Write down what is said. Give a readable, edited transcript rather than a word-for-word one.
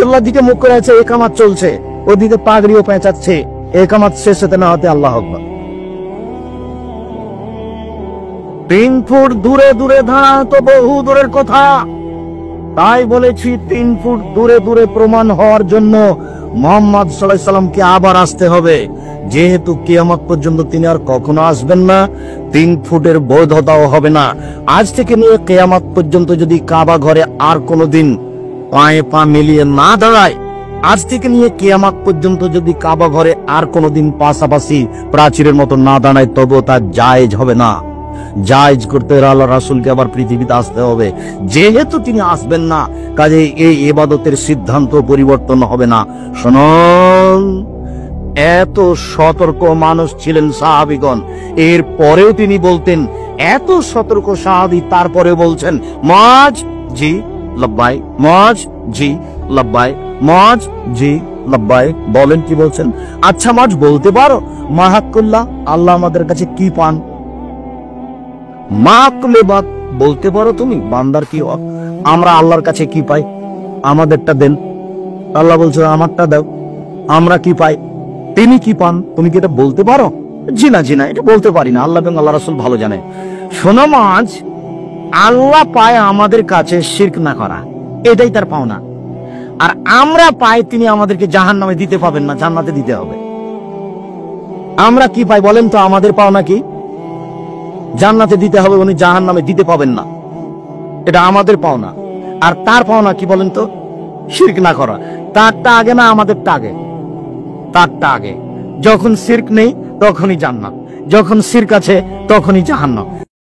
বাইতুল্লাহ দিকে মুখ করে আছে, একামাত চলছে, ওদিকে পাগড়িও পেঁচাচ্ছে, একামাত শেষ হতে না হতে আল্লাহু আকবার। 3 ফুট দূরে দূরে দাঁড়ানো তো বহু দূরের কথা। তাই বলেছি 3 ফুট দূরে দূরে প্রমাণ হওয়ার জন্য মুহাম্মদ সাল্লাল্লাহু আলাইহি সাল্লামকে আবার আসতে হবে। যেহেতু কিয়ামত পর্যন্ত তিনি আর কখনো আসবেন না, 3 ফুটের বৈধতাও হবে না। আজ থেকে নিয়ে কিয়ামত পর্যন্ত যদি কাবা ঘরে আর কোনোদিন পায়ে পা মিলিয়ে না দাঁড়ায়, আজ থেকে নিয়ে কিয়ামত পর্যন্ত যদি কাবা ঘরে আর কোনোদিন পাশাপাশি প্রাচীরের মতো না দাঁড়ায়, তবুও তা জায়েজ হবে না। জায়েজ করতে আল্লাহ রাসূলকে আবার পৃথিবীতে আসতে হবে। যেহেতু তিনি আসবেন না, কাজে এই ইবাদতের সিদ্ধান্ত পরিবর্তন হবে না। শুনুন, এত সতর্ক মানুষ ছিলেন সাহাবীগণ, এর পরেও তিনি বলতেন, এত সতর্ক সাহাবী তারপরে বলছেন মুআজ জি লাব্বাইক, মুআজ জি লাব্বাইক, মুআজ জি লাব্বাইক। বলেন কি বলছেন? আচ্ছা মুআজ বলতে পারো মা হাক্কুল্লাহ, আল্লাহ আমাদের কাছে কি পান? মাকলেবাত বলতে পারো তুমি বান্দার কি হক? আমরা আল্লাহর কাছে কি পাই? আমাদেরটা দেন। আল্লাহ বলছে আমারটা দাও। আমরা কি পাই? তিনি কি পান? তুমি কি এটা বলতে পারো? জি না, এটা বলতে পারি না। আল্লাহ এবং আল্লাহ রাসূল ভালো জানে। শোনো মাঝ, আল্লাহ পায় আমাদের কাছে শিরক না করা, এটাই তার পাওনা। আর আমরা পাই তিনি আমাদেরকে জাহান্নামে দিতে পাবেন না, জান্নাতে দিতে হবে। আমরা কি পাই বলেন তো? আমাদের পাওনা কি? জান্নাতে দিতে হবে, উনি জাহান্নামে দিতে পাবেন না, এটা আমাদের পাওনা। আর তার পাওনা কি বলেন তো? শিরক না করা। তারটা আগে না আমাদেরটা আগে? তারটা আগে। যখন শিরক নেই তখনই জান্নাত, যখন শিরক আছে তখনই জাহান্নাম।